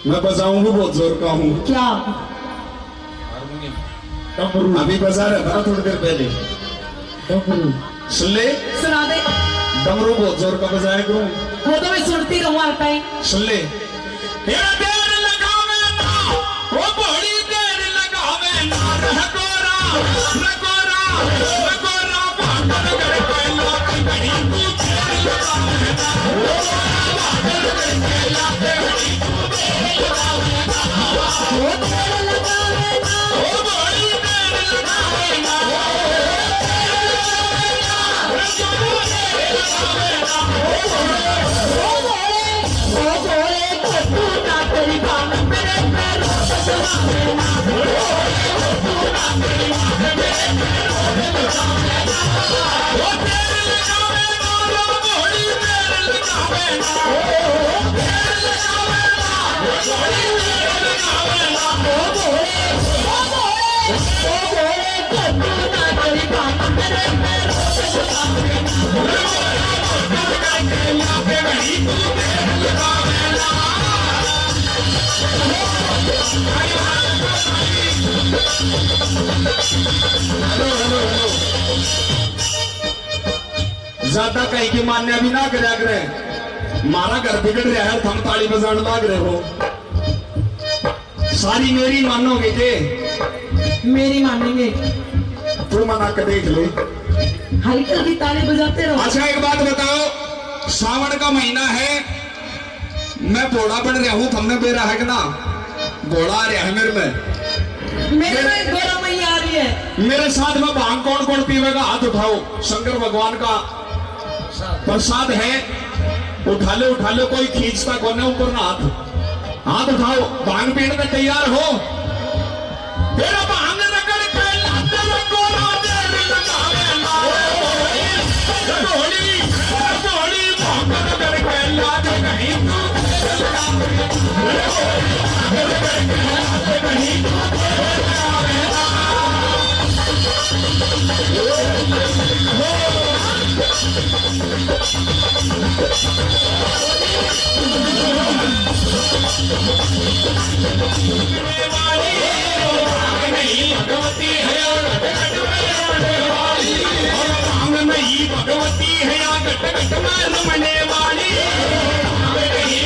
मैं बजाऊंगी बहुत जोर का हूँ। क्या? डमरू। अभी बजा रहा था थोड़ी देर पहले। डमरू सुन ले। सुना दे। डमरू बहुत जोर का बजाया करूँ। वो तो मैं सुनती रहूँ हर टाइम। सुन ले। ज्यादा कहीं की मान्य भी ना करया करे। मारा घर बिगड़ रहा है, थम ताली बजाने लाग रहे हो। सारी मेरी मानोगे के? मेरी मानेंगे। तू मना कर देख ले। हल्की हल्की ताली बजाते रहो। अच्छा एक बात बताओ, सावन का महीना है, मैं घोड़ा बन रहा हूँ, तुमने बेरा है कि ना? घोड़ा आ रहा है मेरे में। मेरे घोड़ा मैया आ रही है। मेरे साथ में भांग कौन कौन पीवेगा? हाथ उठाओ। शंकर भगवान का प्रसाद है, उठा लो। कोई खींचता कौन है ऊपर ना हाथ। हाथ उठाओ। भांग पीने में तैयार हो? तेरा भांग रगड़ के लाते रगोरा देवी लगावेला। रगोड़ी भांग रगड़ के लाते कहीं तू भगवती है या गट गट में रमने वाली।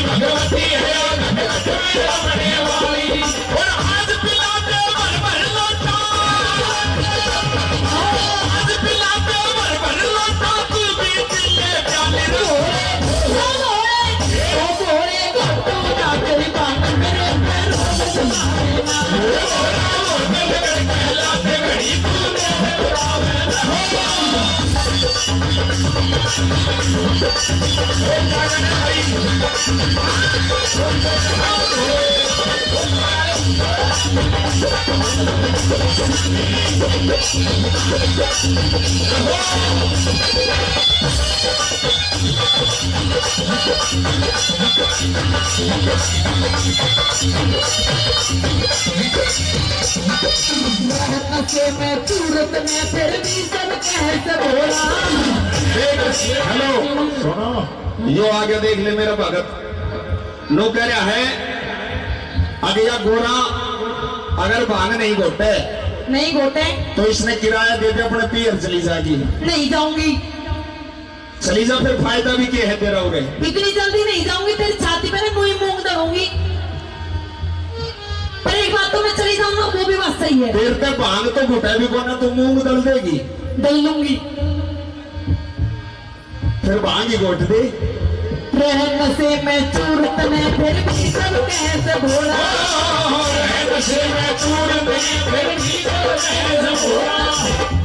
भगवती है या गट गट में रमने वाली। और आज पिलाते भर भर लोटा, आज पिलाते भर भर लोटा, तू भी पिले प्याले में सूरत में फिर भी सब कैसे बोला। हेलो सुनो, यो आगे देख ले मेरा भगत। नो कह रहा है अगर या गोरा अगर भांग नहीं घोटे तो इसने किराया दे दे, अपने पियर चली जाएगी। नहीं जाऊंगी। चली जा, फिर फायदा भी क्या है तेरा? हो गए इतनी जल्दी नहीं जाऊंगी, तेरी छाती पे ना कोई मूंग दड़ूंगी। पर एक बात तो मैं चली जाऊंगा, वो भी बात सही है। फिर तो भांग तो घुटा भी कोना, तो मूंग दल देगी। दल लूंगी। फिर भांग ही घोट दे। रहन से मैं चूरत में फिर भी सब कैसे भोला। रहन से मैं चूरत में फिर भी सब कैसे भोला।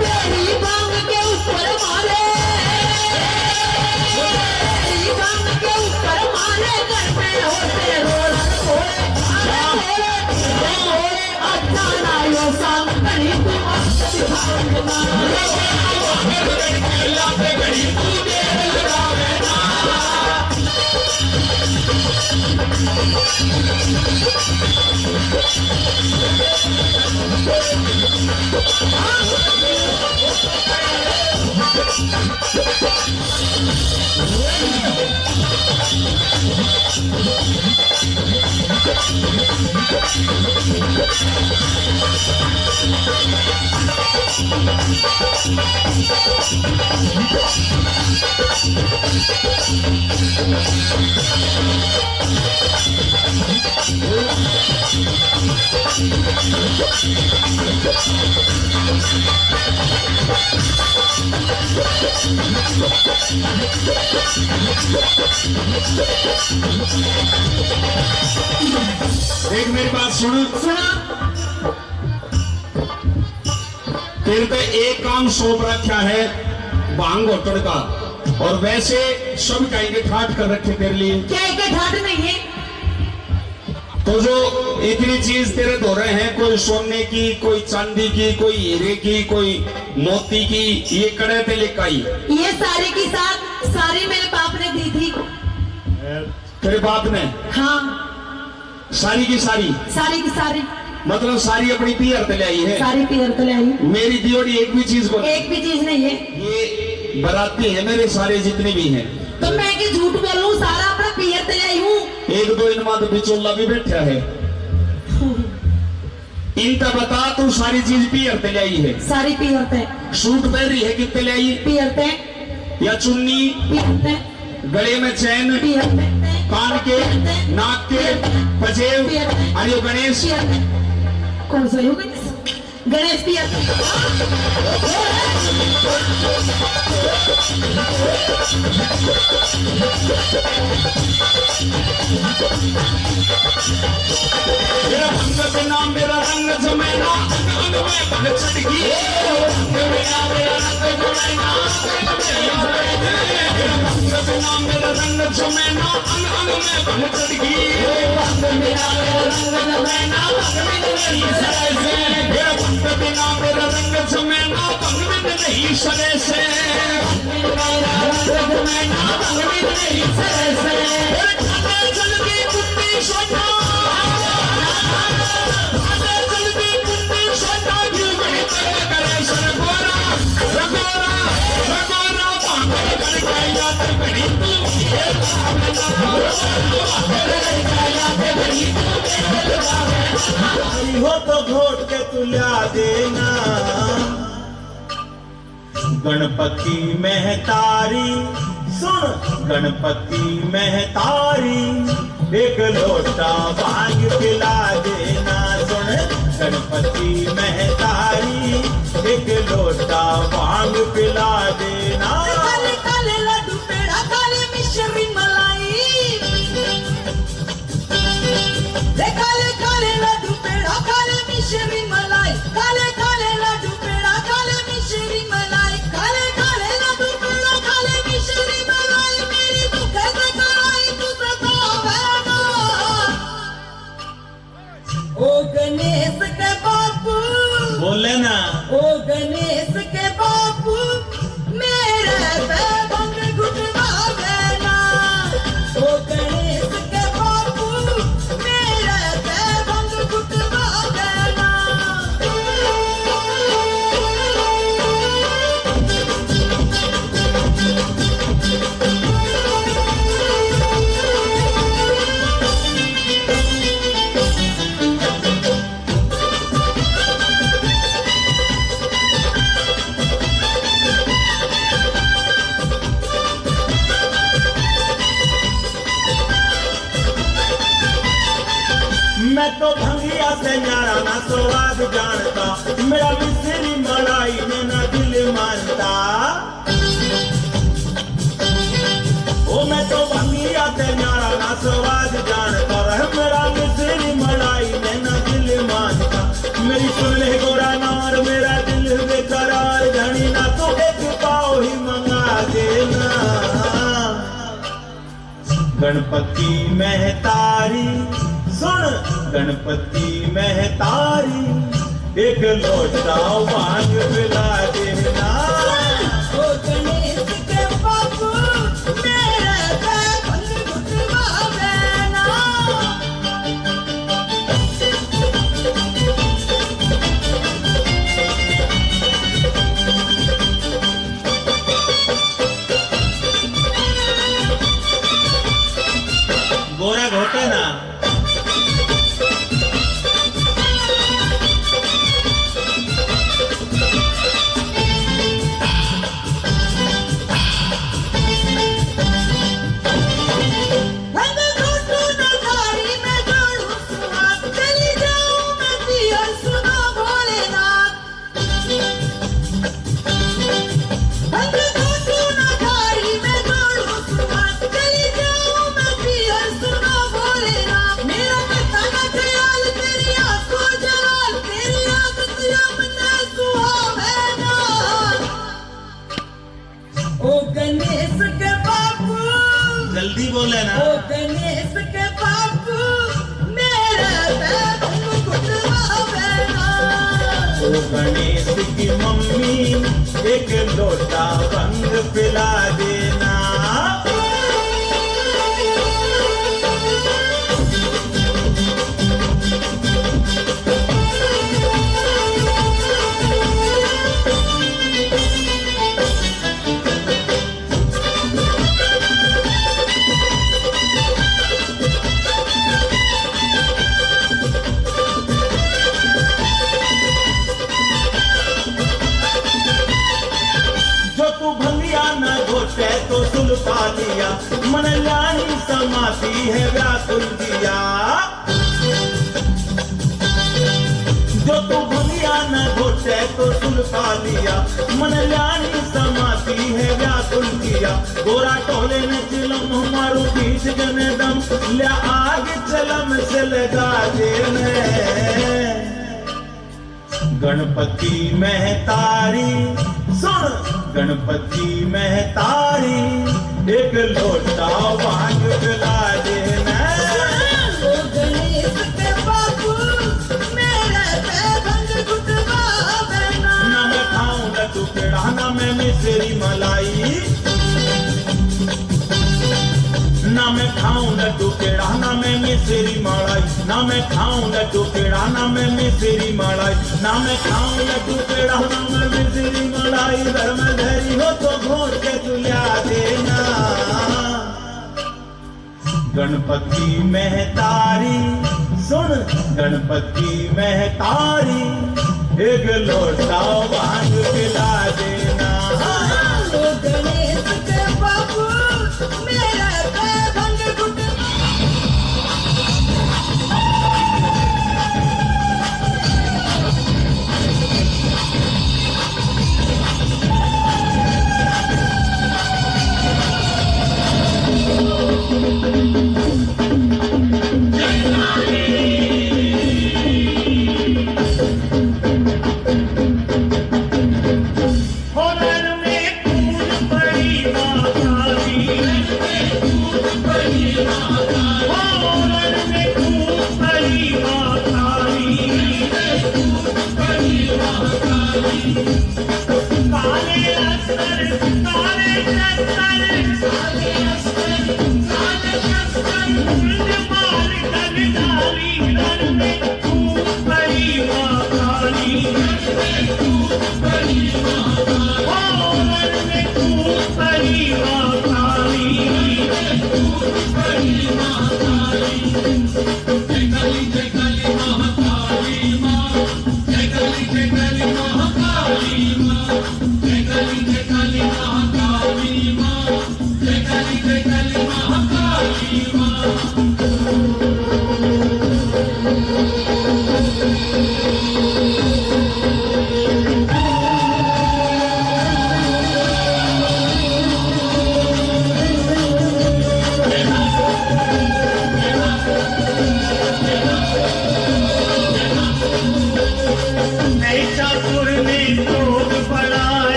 तेरी भांग के ऊपर मारे, तेरी भांग के ऊपर मारे, घर में होते रोलन घोड़े। अच्छा ना यो सांग करी तू मस्त दिखाऊंगा। देख मेरी बात सुन, सुना तेरे पे एक काम सौंप रखा है भांग होटल का, और वैसे सब कहेंगे ठाट कर रखे तेरे लिए। क्या एक ठाट नहीं है? तो जो इतनी चीज तेरे धो रहे हैं, कोई सोने की, कोई चांदी की, कोई हीरे की, कोई मोती की, ये कड़े ते लेकर आई। ये सारी की सारी मेरे बाप ने दी थी। तेरे बाप ने? हाँ सारी की सारी की सारी मतलब सारी अपनी पियर ते ले आई है। सारी पियर तो ले आई। मेरी दियोड़ी एक भी चीज को, एक भी चीज नहीं है। ये बराती है मेरे सारे जितने भी हैं। तो मैं कि झूठ बोलूं, सारा अपना पियर ते ले आई हूँ। एक दो इनमें तो बिचौला भी बैठा है। इनका बता, तू सारी चीज पियर ते ले आई है? सारी पियर ते। सूट पहन रही है कितने ले आई? पियर ते। या चुन्नी? पियर ते। गले में चैन, पियर ते। कान के, नाक के, पजेब, अरे गणेश कौन सा होगा? गणेश पियर ते। मेरा भंग बिना मेरा रंग जमेना, अंग में भंग चढ़गी। मेरा रंग जमेना, मेरा भंग बिना मेरा रंग जमेना, अंग में भंग चढ़गी। मेरा रंग जमेना, मेरा भंग बिना मेरा रंग जमेना, भंग में नहीं सरे से। मेरा रंग जमेना, भंग में नहीं सरे से। जल्दी कुत्ती सोना, हो तो घोट के तुला देना। गणपति महतारी सुन, गणपति महतारी एक लोटा भांग पिला देना। सुन गणपति महतारी एक लोटा भांग पिला देना। काले काले लड्डू पेड़ा, काले मिश्री मलाई। काले काले लड्डू पेड़ा, काले मिश्री मलाई। काले काले लड्डू पेड़ा, काले मिश्री मलाई। काले काले लड्डू पेड़ा, काले मिश्री मलाई। मेरी तो कैसे कराई तू सतावेगा। ओ गणेश के बापू, बोले ना। ओ गणेश के बापू, मेरे पे भंग घुटवा देना। ओ गणेश के बापू, मेरे पे भंग घुटवा देना। मैं तो भंगिया से न्यारा ना स्वाद जानता, मेरा मिश्री मलाई में ना दिल मानता। ओ मैं तो भंगिया से न्यारा ना स्वाद जानता, मेरा मिश्री मलाई में ना दिल मानता। मेरी सुन ले गोरा नार, मेरा दिल बेकरार धनी ना, तो एक पाव ही मंगा देना। गणपति महतारी सुन, गणपति महतारी एक लोटा भांग पिला देना। ओ गणेश के बापू, मेरे पे भंग घुटवा देना। गोरा घोटे ना। ओ गणेश की मम्मी एक लोटा भंग पिला देना। तो सुलपा लिया मन लानी समाती है व्याकुल दिया। जो तू भंगिया न घोटे तो सुलपा लिया मन लानी समाती है व्याकुल दिया। गोरा टोले ने चिलम मारू बीच जने दम ले आग चलम से लगा देने। गणपति महतारी सुन गणपति महतारी एक लोटा भांग पिला देना। ओ गणेश के बापू मेरे पे भंग घुटवा देना। ना मैं खाऊं लड्डू पेड़ा ना मैं मिश्री मलाई। ना मैं खाऊं लड्डू पेड़ा ना मैं मिश्री मलाई। ना मैं खाऊं लड्डू पेड़ा ना मैं मिश्री मलाई। ना मैं खाऊं लड्डू पेड़ा ना मैं मिश्री मलाई। घर में धरी हो तो घोट के तुला देना। गणपति महतारी सुन गणपति महतारी एक लोटा भांग पिला देना। ओ गणेश के बापू मेरे पे भंग घुटवा।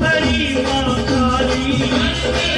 बड़ी माँ काली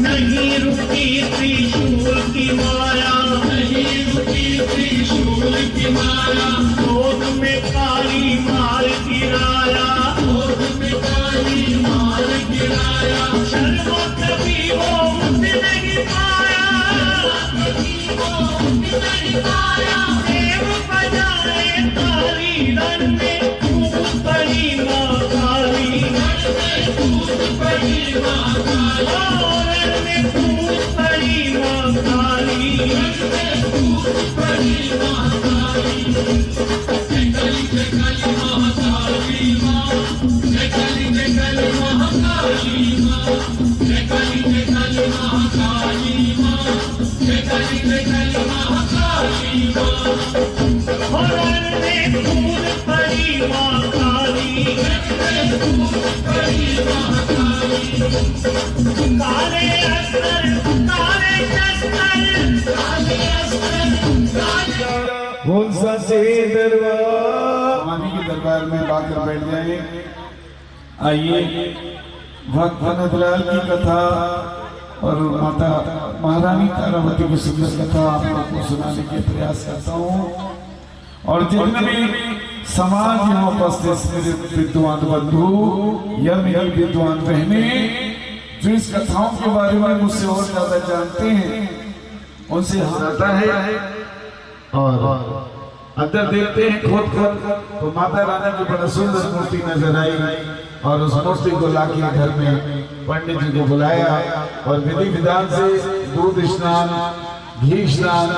नहीं रुकी त्रिशूल की माया, नहीं रुकी त्रिशूल की माया, क्रोध में काली मार गिराया, क्रोध में काली मार गिराया, शर्म कभी वो मुझ नहीं पाया, कभी वो मुझ नहीं पाया, देव बजाए ताली रण में खूब पड़ी माँ काली, रण में खूब पड़ी माँ काली, रण में खूब पड़ी माँ काली, रण में खूब पड़ी माँ काली, जय काली माँ काली माँ, जय काली माँ काली माँ, जय काली माँ काली माँ, जय काली माँ काली माँ, रण में खूब पड़ी माँ काली, रण में खूब पड़ी माँ काली, काले अस्त्र काले शस्त्र, काले अस्त्र काले। कौन सा से दरबार मानी के दरबार में आकर बैठ जाए। आइए भक्त भनतलाल की कथा और माता महारानी तारावती की सुंदर कथा आप लोगों को सुनाने के प्रयास करता हूँ। और जितने भी समाज यहाँ उपस्थित मेरे विद्वान बंधु या मेरी विद्वान बहने जो इस कथाओं के बारे में मुझसे और ज्यादा जानते हैं उनसे आता है और अंदर देखते हैं खोद तो माता रानी की बड़ा सुंदर मूर्ति नजर आई और उस मूर्ति को लाके घर में पंडित जी को बुलाया और विधि विधान से दूध स्नान घी स्नान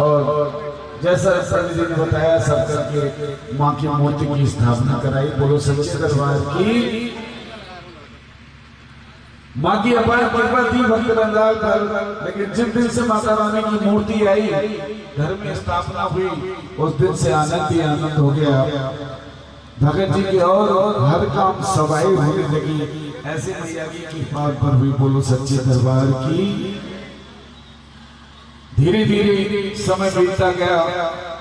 और जैसा पंडित जी ने बताया सब करके माँ की मूर्ति की स्थापना कराई। बोलो सच्चे दरबार की। माँ की अपार कृपा थी भक्त रंगाल पर, लेकिन जिस दिन से माता रानी की मूर्ति आई घर में स्थापना हुई उस दिन से आनंद ही आनंद हो गया। भगत जी की और हर काम सवाई होने लगी। ऐसे मैया की कृपा पर भी बोलो सच्चे दरबार की। धीरे धीरे समय बीतता गया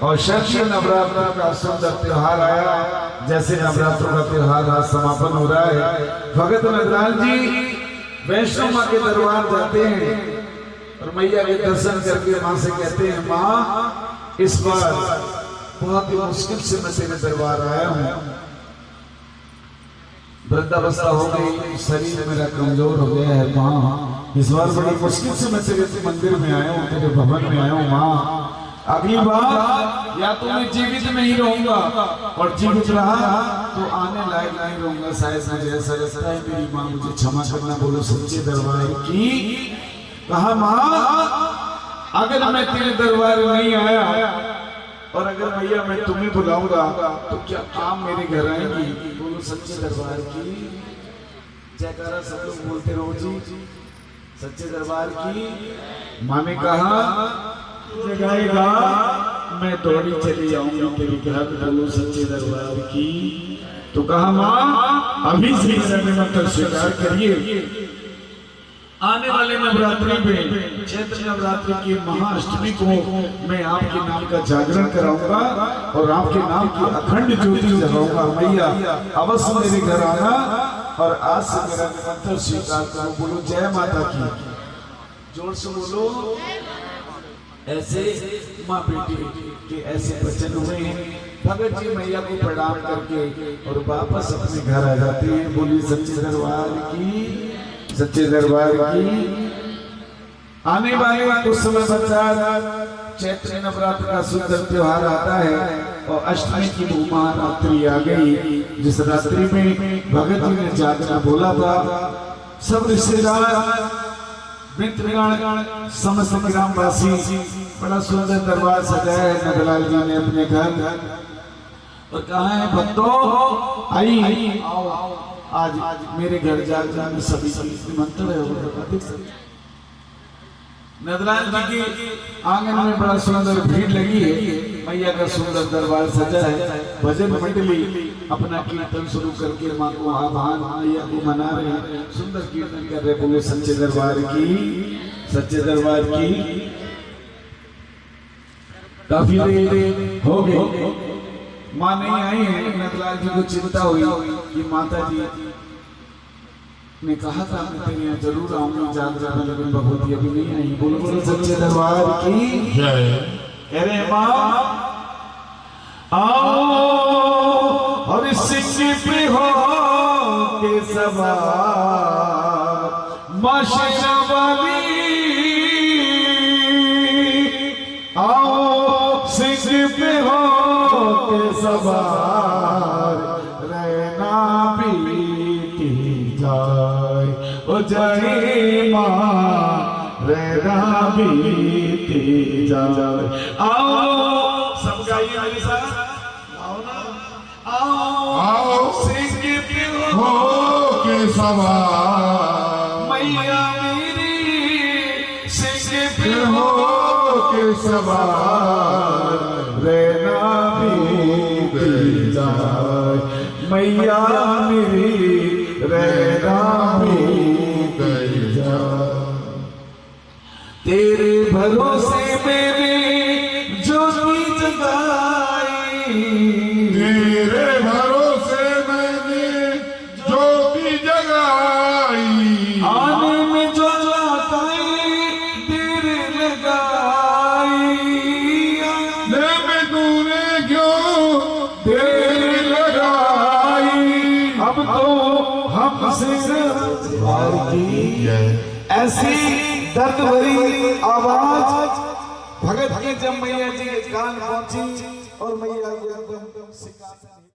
और शारदीय नवरात्र का सुंदर त्योहार आया। जैसे नवरात्रों का त्योहार आज समापन हो रहा है, भगत नंदलाल जी वैष्णो माँ के दरबार जाते हैं और मैया के दर्शन करके माँ से कहते हैं, माँ इस बार बहुत ही मुश्किल से मैं तेरे दरबार आया हूँ। वृद्धावस्था हो गई, शरीर मेरा कमजोर हो गया है माँ। इस बार बड़ी मुश्किल से मैं तेरे मंदिर में आया हूँ, तेरे भवन में आया हूँ माँ। अगली बार या तो मैं जीवित में ही रहूंगा और जीवित रहा तो आने लायक नहीं रहूंगा। शायद मुझे ऐसा लगता है मेरी माँ मुझे क्षमा करना। बोलो सच्चे दरबार की। कहा माँ अगर मैं तेरे दरबार नहीं आया और अगर भैया मैं तुम्हें बुलाऊंगा तो क्या काम मेरे घर आएंगी। बोलो सच्चे दरबार की। जयकारा सब लोग बोलते रहो जी। सच्चे दरबार की। माँ ने कहा जगाएगा मैं दौड़ी चली जाऊंगी तेरे घर। बोलो सच्चे दरबार की। तो कहा माँ अभी से मंत्र स्वीकार करिए। आने वाले नवरात्रि में चैत्र नवरात्रि की महाअष्टमी को मैं आपके नाम का जागरण कराऊंगा और आपके नाम की अखंड ज्योति जलाऊंगा। मैया अवश्य मेरे घर आना और आज से मेरा निमंत्रण स्वीकार करो। बोलो जय माता की, जोर से बोलो। ऐसे माँ बेटी के ऐसे वचन हुए हैं। भगत जी मैया को प्रणाम करके और वापस अपने घर आ जाते हैं। बोली सच्चे दरबार की, सच्चे दरबार की। आने वाले कुछ समय पश्चात चैत्र नवरात्र का सुंदर त्योहार आता है और अष्टमी की महारात्रि आ गई, जिस रात्रि में भगत जी ने जागरण बोला था। सब रिश्तेदार, मित्रगण, समस्त ग्रामवासी बड़ा सुंदर दरबार सजाया है नंदलाल जी ने अपने घर। और कहा है भक्तों आई आओ, आज मेरे घर जागरण में सभी निमंत्रण है। नंदलाल जी के आंगन में बड़ा सुंदर भीड़ लगी है। मैया का सुंदर दरबार सजा है। भजन मंडली अपना कीर्तन शुरू करके माँ को आभार, मैया को मना रहे हैं, सुंदर कीर्तन कर रहे। बोले सच्चे दरबार की, सच्चे दरबार की। काफी देर हो गई, माँ नहीं आई है। नंदलाल जी को चिंता हुई कि माता जी ने कहा था मैं तेरे यहाँ जरूर आऊंगी जागरण में, लेकिन भगवती अभी नहीं आई। बोलो बोलो सच्चे दरबार की जय। अरे माँ आओ और सिक्के पे हो के सवार, माँ शेरावाली आओ सिक्के पे हो के सवार, रहना बीती जाए ओ जय माँ, रहना बीती जाए। आओ सब गाइए मेरे साथ, आओ ना, आओ सिंह पे हो के सवार, मैया मेरी सिंह पे हो के सवार, रहना बीती जाए मैया मेरी, रहना बीती जाए। तेरे भरोसे मेरे ज्योति जगाई, तेरे भरोसे मैंने ज्योति जगाई, आने में जो लगाई तेरे लगाई, ले में तूने क्यों तेरे लगाई। अब तो हम सिर की ऐसी दर्द भरी आवाज भगत की जब मैया जी के कान पहुंची और मैया जी एकदम सिंहासन